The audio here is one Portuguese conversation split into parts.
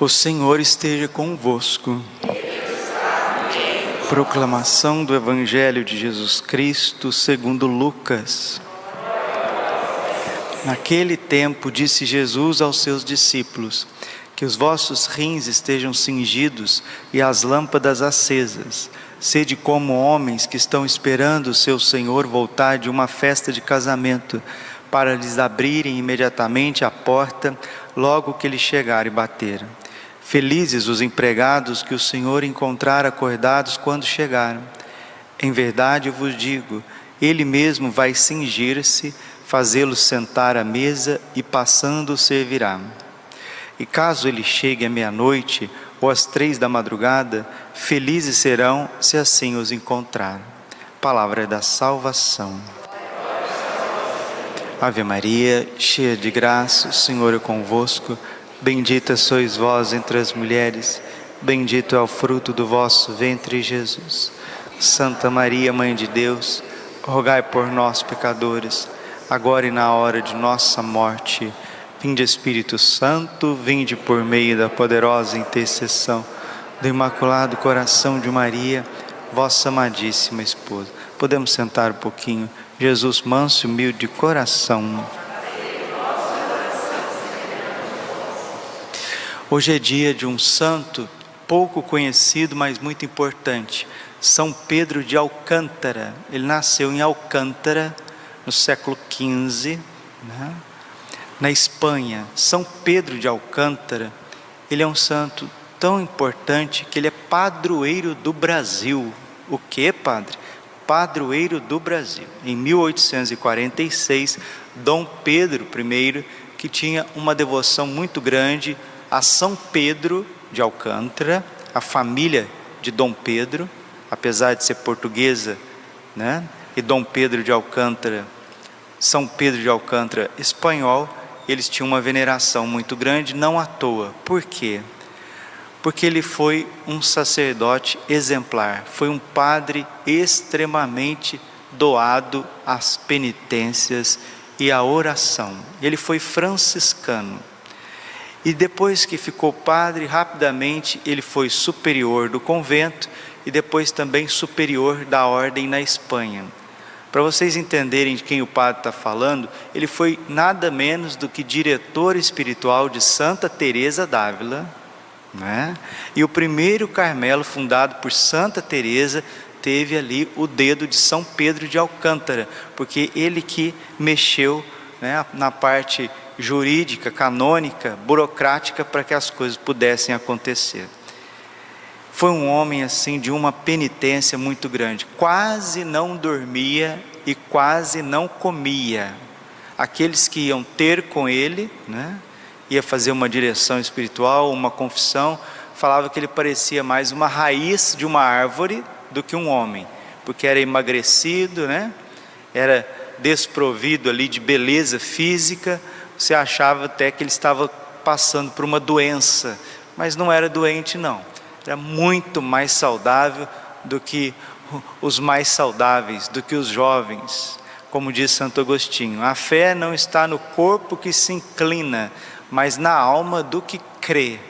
O Senhor esteja convosco. Proclamação do Evangelho de Jesus Cristo segundo Lucas. Naquele tempo disse Jesus aos seus discípulos: que os vossos rins estejam cingidos e as lâmpadas acesas. Sede como homens que estão esperando o seu Senhor voltar de uma festa de casamento, para lhes abrirem imediatamente a porta, logo que ele chegar e bater. Felizes os empregados que o Senhor encontrar acordados quando chegaram. Em verdade eu vos digo, Ele mesmo vai cingir-se, fazê-los sentar à mesa e passando os servirá. E caso ele chegue à meia-noite ou às 3 da madrugada, felizes serão se assim os encontrar. Palavra da salvação. Ave Maria, cheia de graça, o Senhor é convosco. Bendita sois vós entre as mulheres, bendito é o fruto do vosso ventre, Jesus. Santa Maria, Mãe de Deus, rogai por nós, pecadores, agora e na hora de nossa morte. Vinde, Espírito Santo, vinde por meio da poderosa intercessão do Imaculado Coração de Maria, vossa amadíssima esposa. Podemos sentar um pouquinho. Jesus, manso e humilde de coração. Hoje é dia de um santo pouco conhecido, mas muito importante, São Pedro de Alcântara. Ele nasceu em Alcântara no século XV, na Espanha. São Pedro de Alcântara, ele é um santo tão importante que ele é padroeiro do Brasil. O que, padre? Padroeiro do Brasil. Em 1846, Dom Pedro I, que tinha uma devoção muito grande a São Pedro de Alcântara, a família de Dom Pedro, apesar de ser portuguesa, e Dom Pedro de Alcântara, São Pedro de Alcântara espanhol, eles tinham uma veneração muito grande, não à toa. Por quê? Porque ele foi um sacerdote exemplar, foi um padre extremamente doado às penitências e à oração. Ele foi franciscano. E depois que ficou padre, rapidamente ele foi superior do convento e depois também superior da ordem na Espanha. Para vocês entenderem de quem o padre está falando, ele foi nada menos do que diretor espiritual de Santa Teresa d'Ávila, E o primeiro Carmelo fundado por Santa Teresa teve ali o dedo de São Pedro de Alcântara, porque ele que mexeu na parte jurídica, canônica, burocrática, para que as coisas pudessem acontecer. Foi um homem assim de uma penitência muito grande, quase não dormia e quase não comia. Aqueles que iam ter com ele, ia fazer uma direção espiritual, uma confissão, falava que ele parecia mais uma raiz de uma árvore do que um homem, porque era emagrecido, era desprovido ali de beleza física. Você achava até que ele estava passando por uma doença, mas não era doente não, era muito mais saudável do que os mais saudáveis, do que os jovens. Como diz Santo Agostinho, a fé não está no corpo que se inclina, mas na alma do que crê.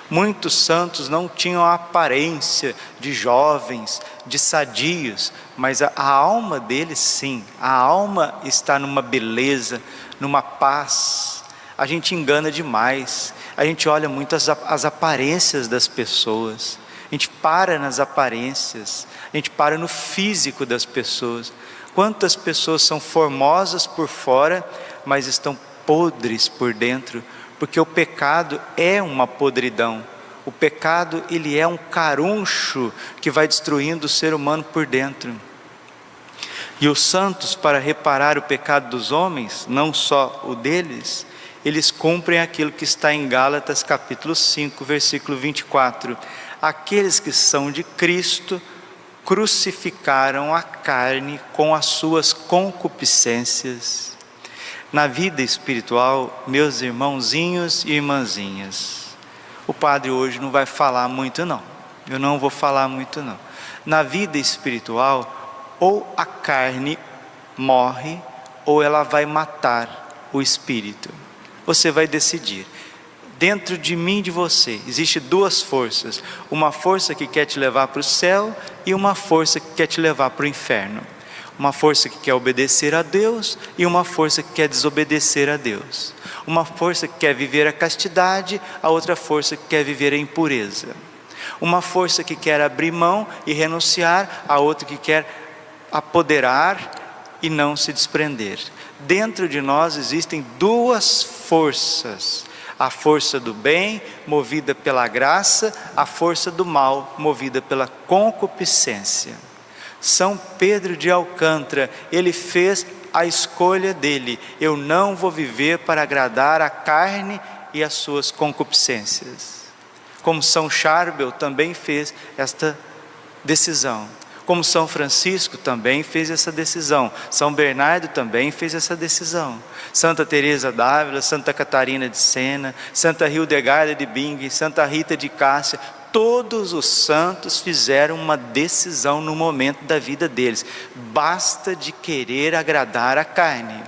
Muitos santos não tinham a aparência de jovens, de sadios, mas a alma deles sim, a alma está numa beleza, numa paz. A gente engana demais, a gente olha muito as aparências das pessoas, a gente para nas aparências, a gente para no físico das pessoas. Quantas pessoas são formosas por fora, mas estão podres por dentro, porque o pecado é uma podridão. O pecado, ele é um caruncho que vai destruindo o ser humano por dentro. E os santos, para reparar o pecado dos homens, não só o deles, eles cumprem aquilo que está em Gálatas capítulo 5, versículo 24. Aqueles que são de Cristo crucificaram a carne com as suas concupiscências. Na vida espiritual, meus irmãozinhos e irmãzinhas, o padre hoje não vai falar muito não, eu não vou falar muito não. Na vida espiritual, ou a carne morre, ou ela vai matar o espírito. Você vai decidir. Dentro de mim e de você, existe duas forças. Uma força que quer te levar para o céu e uma força que quer te levar para o inferno. Uma força que quer obedecer a Deus e uma força que quer desobedecer a Deus. Uma força que quer viver a castidade, a outra força que quer viver a impureza. Uma força que quer abrir mão e renunciar, a outra que quer apoderar e não se desprender. Dentro de nós existem duas forças: a força do bem, movida pela graça, a força do mal, movida pela concupiscência. São Pedro de Alcântara, ele fez a escolha dele: eu não vou viver para agradar a carne e as suas concupiscências. Como São Charbel também fez esta decisão. Como São Francisco também fez essa decisão. São Bernardo também fez essa decisão. Santa Teresa d'Ávila, Santa Catarina de Sena, Santa Hildegarda de Bingen, Santa Rita de Cássia, todos os santos fizeram uma decisão no momento da vida deles. Basta de querer agradar a carne,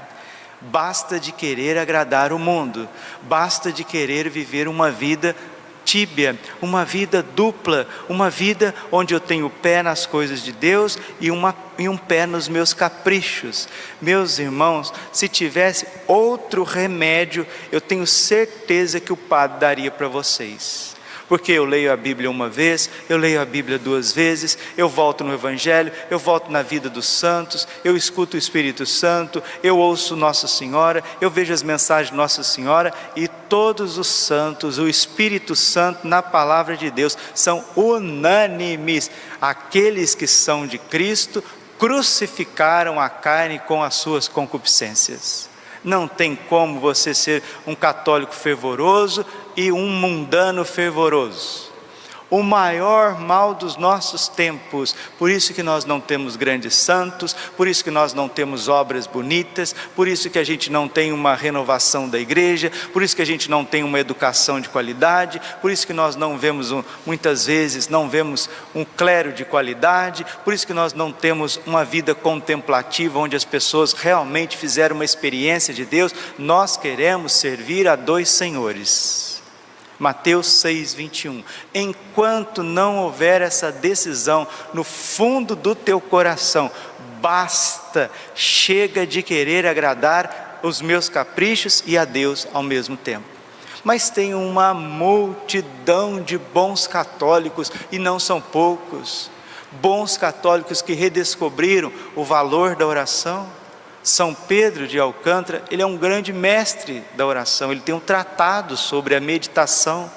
basta de querer agradar o mundo, basta de querer viver uma vida tíbia, uma vida dupla, uma vida onde eu tenho o pé nas coisas de Deus e um pé nos meus caprichos. Meus irmãos, se tivesse outro remédio, eu tenho certeza que o padre daria para vocês. Porque eu leio a Bíblia uma vez, eu leio a Bíblia duas vezes, eu volto no Evangelho, eu volto na vida dos santos, eu escuto o Espírito Santo, eu ouço Nossa Senhora, eu vejo as mensagens de Nossa Senhora, e todos os santos, o Espírito Santo na palavra de Deus são unânimes. Aqueles que são de Cristo crucificaram a carne com as suas concupiscências. Não tem como você ser um católico fervoroso e um mundano fervoroso. O maior mal dos nossos tempos, por isso que nós não temos grandes santos, por isso que nós não temos obras bonitas, por isso que a gente não tem uma renovação da igreja, por isso que a gente não tem uma educação de qualidade, por isso que nós não vemos, muitas vezes, não vemos um clero de qualidade, por isso que nós não temos uma vida contemplativa, onde as pessoas realmente fizeram uma experiência de Deus. Nós queremos servir a dois senhores. Mateus 6, 21. Enquanto não houver essa decisão no fundo do teu coração, basta, chega de querer agradar os meus caprichos e a Deus ao mesmo tempo. Mas tem uma multidão de bons católicos, e não são poucos, bons católicos que redescobriram o valor da oração. São Pedro de Alcântara, ele é um grande mestre da oração, ele tem um tratado sobre a meditação,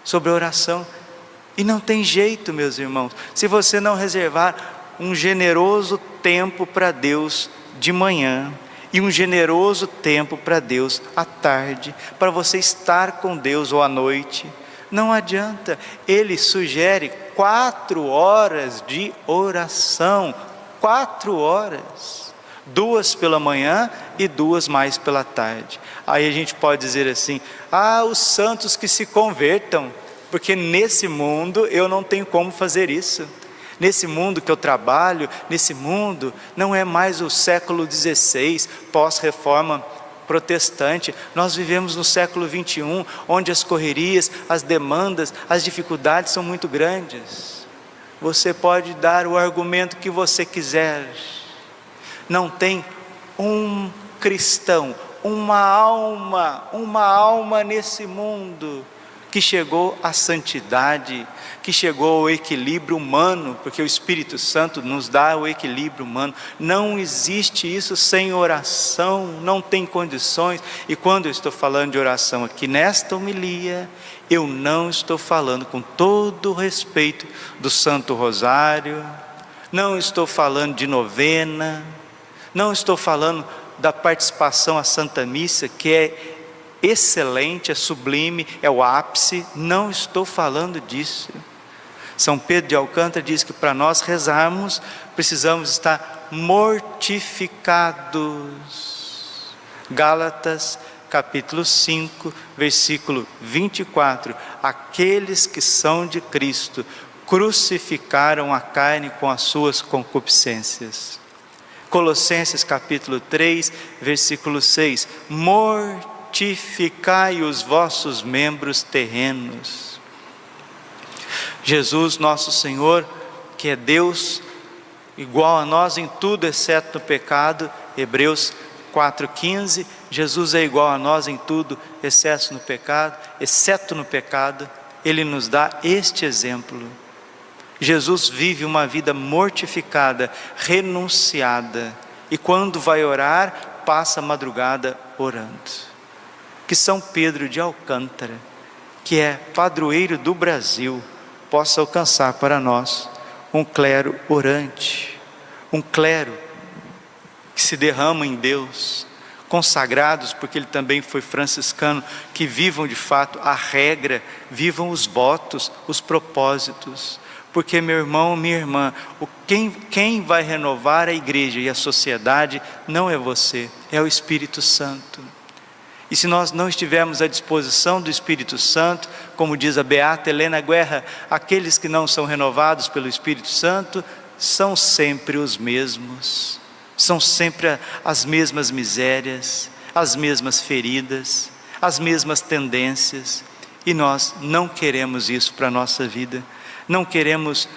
sobre a oração, e não tem jeito, meus irmãos, se você não reservar um generoso tempo para Deus de manhã, e um generoso tempo para Deus à tarde, para você estar com Deus ou à noite, não adianta. Ele sugere 4 horas de oração, 4 horas, 2 pela manhã e 2 mais pela tarde. Aí a gente pode dizer assim: os santos que se convertam, porque nesse mundo eu não tenho como fazer isso. Nesse mundo que eu trabalho, nesse mundo não é mais o século XVI, pós-reforma protestante. Nós vivemos no século XXI, onde as correrias, as demandas, as dificuldades são muito grandes. Você pode dar o argumento que você quiser, não tem um cristão, uma alma nesse mundo que chegou à santidade, que chegou ao equilíbrio humano, porque o Espírito Santo nos dá o equilíbrio humano. Não existe isso sem oração, não tem condições. E quando eu estou falando de oração aqui nesta homilia, eu não estou falando, com todo o respeito, do Santo Rosário, não estou falando de novena, não estou falando da participação à Santa Missa, que é excelente, é sublime, é o ápice. Não estou falando disso. São Pedro de Alcântara diz que para nós rezarmos, precisamos estar mortificados. Gálatas capítulo 5, versículo 24. Aqueles que são de Cristo crucificaram a carne com as suas concupiscências. Colossenses capítulo 3, versículo 6, mortificados mortificai os vossos membros terrenos. Jesus, nosso Senhor, que é Deus, igual a nós em tudo, exceto no pecado, Hebreus 4,15, Jesus é igual a nós em tudo, exceto no pecado, Ele nos dá este exemplo. Jesus vive uma vida mortificada, renunciada, e quando vai orar, passa a madrugada orando. Que São Pedro de Alcântara, que é padroeiro do Brasil, possa alcançar para nós um clero orante, um clero que se derrama em Deus, consagrados, porque ele também foi franciscano, que vivam de fato a regra, vivam os votos, os propósitos. Porque, meu irmão, minha irmã, quem vai renovar a igreja e a sociedade não é você, é o Espírito Santo. E se nós não estivermos à disposição do Espírito Santo, como diz a beata Helena Guerra, aqueles que não são renovados pelo Espírito Santo são sempre os mesmos, são sempre as mesmas misérias, as mesmas feridas, as mesmas tendências, e nós não queremos isso para a nossa vida. Não queremos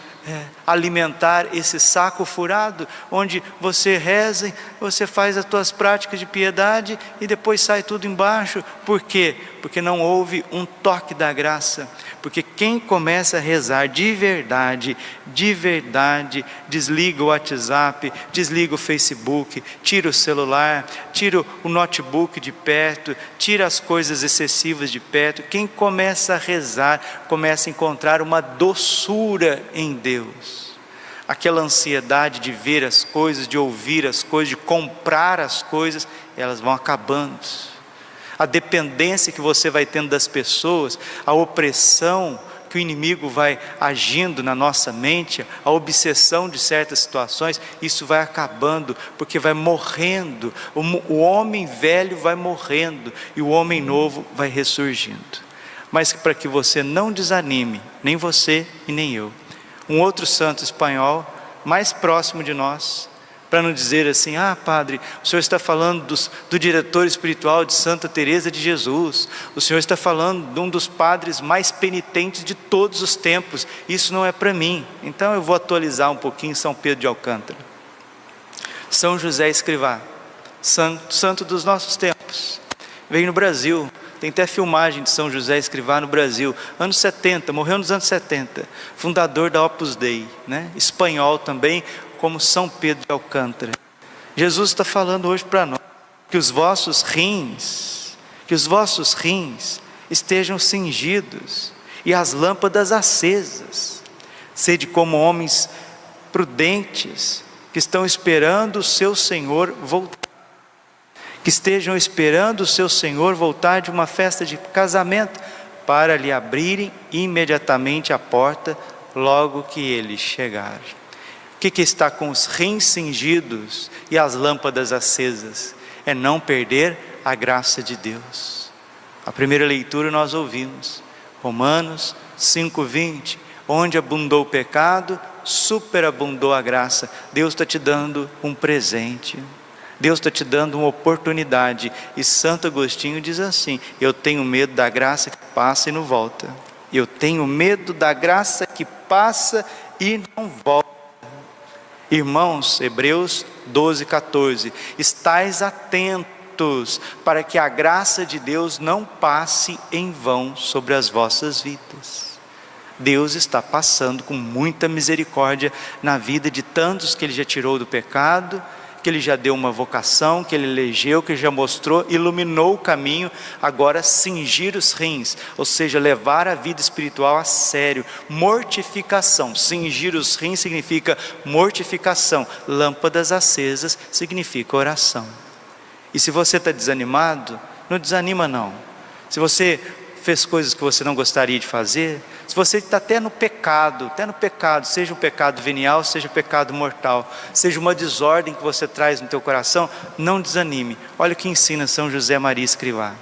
alimentar esse saco furado, onde você reza, você faz as tuas práticas de piedade e depois sai tudo embaixo. Por quê? Porque não houve um toque da graça. Porque quem começa a rezar de verdade, desliga o WhatsApp, desliga o Facebook, tira o celular, tira o notebook de perto, tira as coisas excessivas de perto. Quem começa a rezar, começa a encontrar uma doçura em Deus. Aquela ansiedade de ver as coisas, de ouvir as coisas, de comprar as coisas, elas vão acabando. A dependência que você vai tendo das pessoas, a opressão que o inimigo vai agindo na nossa mente, a obsessão de certas situações, isso vai acabando, porque vai morrendo, o homem velho vai morrendo e o homem novo vai ressurgindo. Mas para que você não desanime, nem você e nem eu, um outro santo espanhol, mais próximo de nós, para não dizer assim: ah, padre, o senhor está falando do diretor espiritual de Santa Teresa de Jesus, o senhor está falando de um dos padres mais penitentes de todos os tempos, isso não é para mim. Então eu vou atualizar um pouquinho São Pedro de Alcântara. São José Escrivá, santo dos nossos tempos, veio no Brasil. Tem até filmagem de São José Escrivá no Brasil, anos 70, morreu nos anos 70, fundador da Opus Dei, espanhol também, como São Pedro de Alcântara. Jesus está falando hoje para nós, que os vossos rins estejam cingidos, e as lâmpadas acesas. Sede como homens prudentes, que estão esperando o seu Senhor voltar. Que estejam esperando o seu Senhor voltar de uma festa de casamento, para lhe abrirem imediatamente a porta, logo que ele chegar. O que está com os rins cingidos e as lâmpadas acesas? É não perder a graça de Deus. A primeira leitura nós ouvimos, Romanos 5,20, onde abundou o pecado, superabundou a graça. Deus está te dando um presente, Deus está te dando uma oportunidade. E Santo Agostinho diz assim: eu tenho medo da graça que passa e não volta. Eu tenho medo da graça que passa e não volta. Irmãos, Hebreus 12,14, estais atentos para que a graça de Deus não passe em vão sobre as vossas vidas. Deus está passando com muita misericórdia na vida de tantos que Ele já tirou do pecado, que Ele já deu uma vocação, que Ele elegeu, que Ele já mostrou, iluminou o caminho. Agora cingir os rins, ou seja, levar a vida espiritual a sério, mortificação. Cingir os rins significa mortificação, lâmpadas acesas significa oração. E se você está desanimado, não desanima não. Se você fez coisas que você não gostaria de fazer, se você está até no pecado, seja um pecado venial, seja um pecado mortal, seja uma desordem que você traz no teu coração, não desanime. Olha o que ensina São José Maria Escrivá.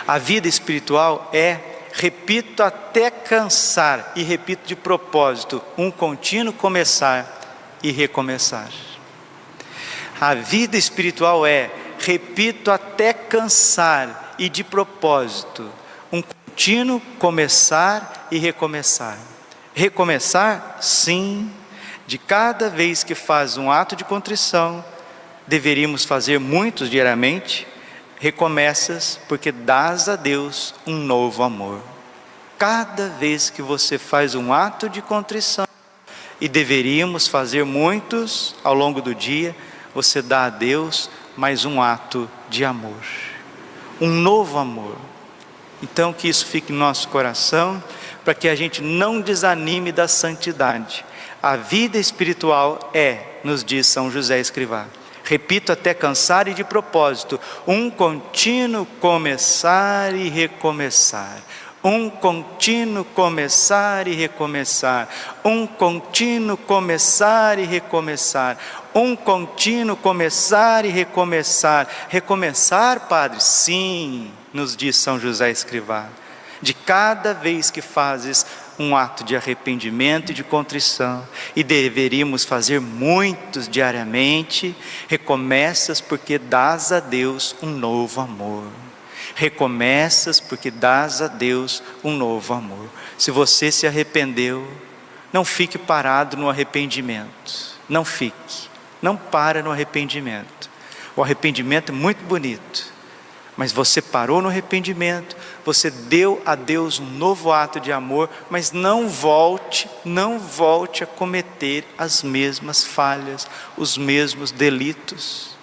A vida espiritual é, repito até cansar, e repito de propósito, um contínuo começar e recomeçar. A vida espiritual é, repito até cansar e de propósito, um contínuo começar e recomeçar. Recomeçar, sim, de cada vez que faz um ato de contrição, deveríamos fazer muitos diariamente, recomeças porque dás a Deus um novo amor. Cada vez que você faz um ato de contrição, e deveríamos fazer muitos ao longo do dia, você dá a Deus mais um ato de amor, um novo amor. Então que isso fique no nosso coração, para que a gente não desanime da santidade. A vida espiritual nos diz São José Escrivá, repito até cansar e de propósito, um contínuo começar e recomeçar. Um contínuo começar e recomeçar. Um contínuo começar e recomeçar. Um contínuo começar e recomeçar. Recomeçar, Padre? Sim, nos diz São José Escrivá. De cada vez que fazes um ato de arrependimento e de contrição, e deveríamos fazer muitos diariamente, recomeças porque dás a Deus um novo amor. Recomeças porque dás a Deus um novo amor. Se você se arrependeu, não fique parado no arrependimento. Não fique, não para no arrependimento. O arrependimento é muito bonito, mas você parou no arrependimento, você deu a Deus um novo ato de amor, mas não volte a cometer as mesmas falhas, os mesmos delitos.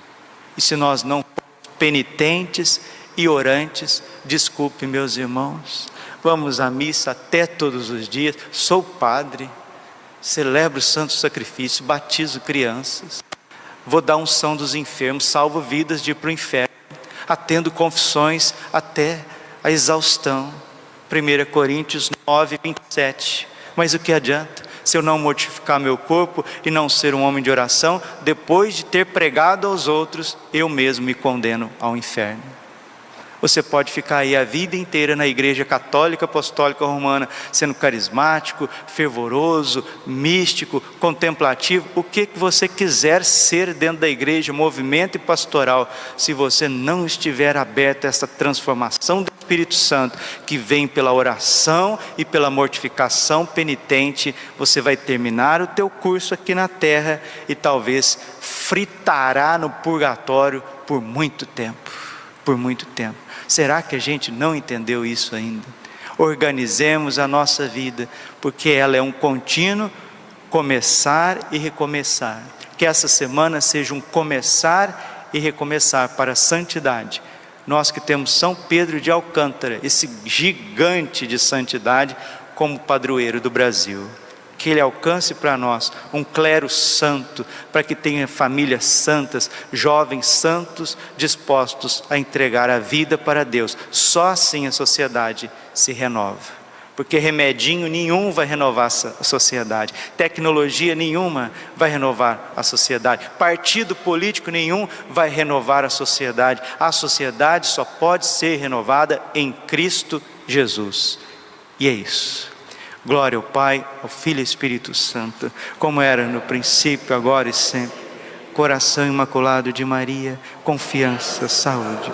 E se nós não formos penitentes e orantes, desculpe meus irmãos, vamos à missa até todos os dias, sou padre, celebro o santo sacrifício, batizo crianças, vou dar unção dos enfermos, salvo vidas de ir para o inferno, atendo confissões até a exaustão, 1 Coríntios 9, 27, mas o que adianta? Se eu não mortificar meu corpo e não ser um homem de oração, depois de ter pregado aos outros, eu mesmo me condeno ao inferno. Você pode ficar aí a vida inteira na Igreja Católica Apostólica Romana, sendo carismático, fervoroso, místico, contemplativo, o que você quiser ser dentro da igreja, movimento e pastoral, se você não estiver aberto a essa transformação do Espírito Santo, que vem pela oração e pela mortificação penitente, você vai terminar o teu curso aqui na terra e talvez fritará no purgatório por muito tempo. Por muito tempo. Será que a gente não entendeu isso ainda? Organizemos a nossa vida, porque ela é um contínuo começar e recomeçar. Que essa semana seja um começar e recomeçar para a santidade. Nós que temos São Pedro de Alcântara, esse gigante de santidade, como padroeiro do Brasil. Que Ele alcance para nós um clero santo, para que tenha famílias santas, jovens santos, dispostos a entregar a vida para Deus. Só assim a sociedade se renova, porque remedinho nenhum vai renovar a sociedade, tecnologia nenhuma vai renovar a sociedade, partido político nenhum vai renovar a sociedade só pode ser renovada em Cristo Jesus. E é isso. Glória ao Pai, ao Filho e ao Espírito Santo, como era no princípio, agora e sempre. Coração imaculado de Maria, confiança, saúde.